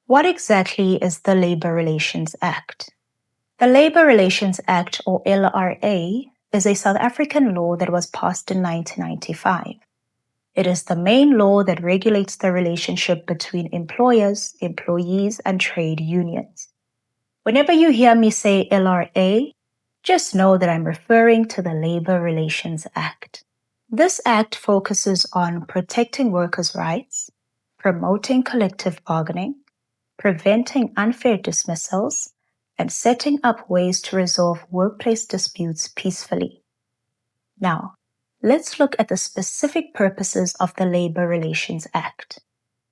What exactly is the Labor Relations Act? The Labor Relations Act, or LRA, is a South African law that was passed in 1995. It is the main law that regulates the relationship between employers, employees, and trade unions. Whenever you hear me say LRA, just know that I'm referring to the Labor Relations Act. This act focuses on protecting workers' rights, promoting collective bargaining, preventing unfair dismissals, and setting up ways to resolve workplace disputes peacefully. Now, let's look at the specific purposes of the Labor Relations Act.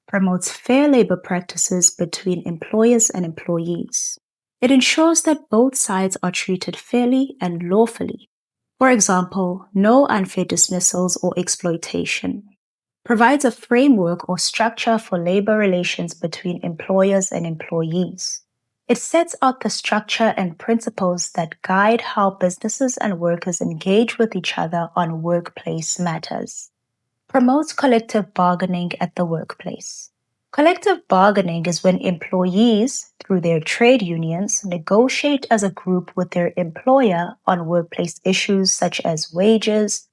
Promotes fair labor practices between employers and employees. It ensures that both sides are treated fairly and lawfully. For example, no unfair dismissals or exploitation. Provides a framework or structure for labor relations between employers and employees. It sets out the structure and principles that guide how businesses and workers engage with each other on workplace matters. Promotes collective bargaining at the workplace. Collective bargaining is when employees, through their trade unions, negotiate as a group with their employer on workplace issues such as wages,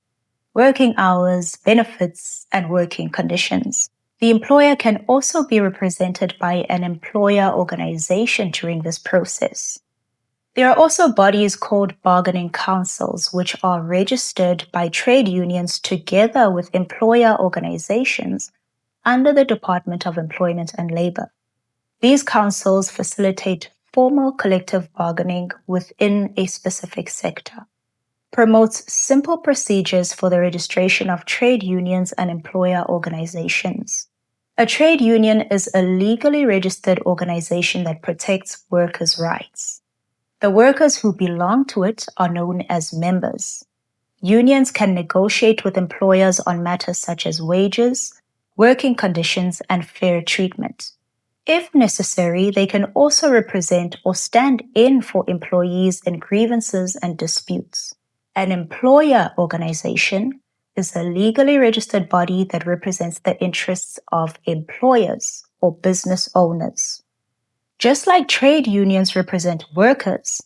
working hours, benefits, and working conditions. The employer can also be represented by an employer organization during this process. There are also bodies called bargaining councils, which are registered by trade unions together with employer organizations under the Department of Employment and Labor. These councils facilitate formal collective bargaining within a specific sector. Promotes simple procedures for the registration of trade unions and employer organizations. A trade union is a legally registered organization that protects workers' rights. The workers who belong to it are known as members. Unions can negotiate with employers on matters such as wages, working conditions, and fair treatment. If necessary, they can also represent or stand in for employees in grievances and disputes. An employer organization is a legally registered body that represents the interests of employers or business owners. Just like trade unions represent workers,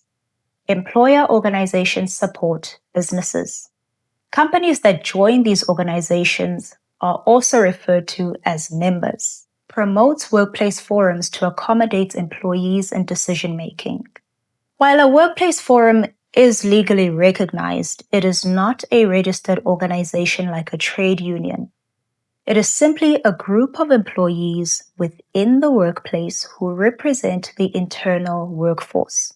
employer organizations support businesses. Companies that join these organizations are also referred to as members. Promotes workplace forums to accommodate employees in decision-making. While a workplace forum is legally recognized, it is not a registered organization like a trade union. It is simply a group of employees within the workplace who represent the internal workforce.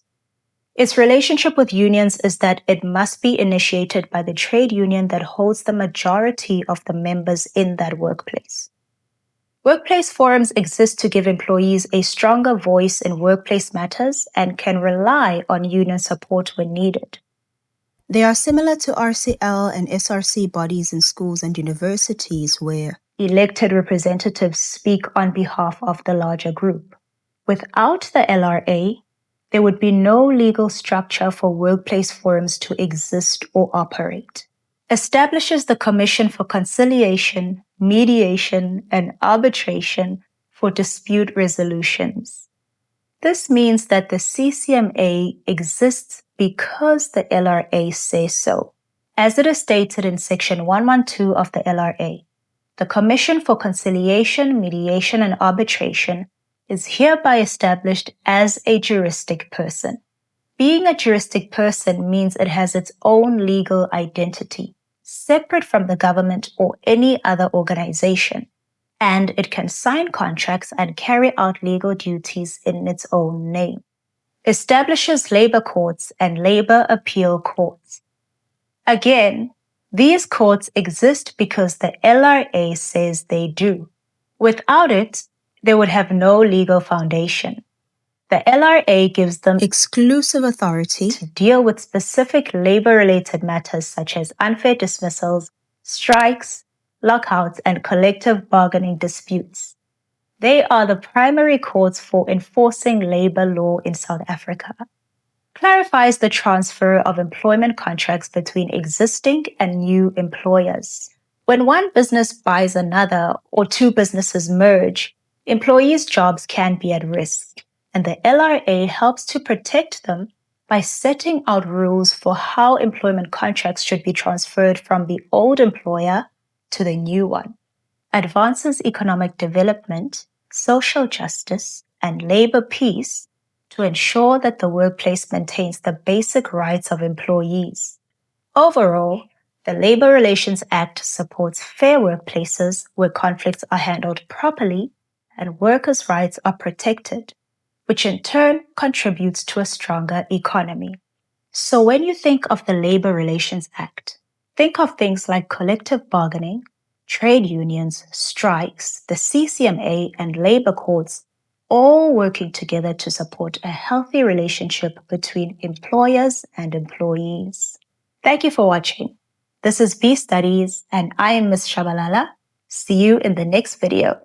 Its relationship with unions is that it must be initiated by the trade union that holds the majority of the members in that workplace. Workplace forums exist to give employees a stronger voice in workplace matters and can rely on union support when needed. They are similar to RCL and SRC bodies in schools and universities where elected representatives speak on behalf of the larger group. Without the LRA, there would be no legal structure for workplace forums to exist or operate. Establishes the Commission for Conciliation, Mediation, and Arbitration for Dispute Resolutions. This means that the CCMA exists because the LRA says so. As it is stated in Section 112 of the LRA, the Commission for Conciliation, Mediation, and Arbitration is hereby established as a juristic person. Being a juristic person means it has its own legal identity, separate from the government or any other organization, and it can sign contracts and carry out legal duties in its own name. Establishes labor courts and labor appeal courts. Again, these courts exist because the LRA says they do. Without it, they would have no legal foundation. The LRA gives them exclusive authority to deal with specific labor-related matters such as unfair dismissals, strikes, lockouts, and collective bargaining disputes. They are the primary courts for enforcing labor law in South Africa. Clarifies the transfer of employment contracts between existing and new employers. When one business buys another or two businesses merge, Employees' jobs can be at risk, and the LRA helps to protect them by setting out rules for how employment contracts should be transferred from the old employer to the new one. Advances economic development, social justice, and labor peace to ensure that the workplace maintains the basic rights of employees. Overall, the Labor Relations Act supports fair workplaces where conflicts are handled properly and workers' rights are protected, which in turn contributes to a stronger economy. So when you think of the Labor Relations Act, think of things like collective bargaining, trade unions, strikes, the CCMA, and labor courts all working together to support a healthy relationship between employers and employees. Thank you for watching. This is B.Studies, and I am Ms. Shabalala. See you in the next video.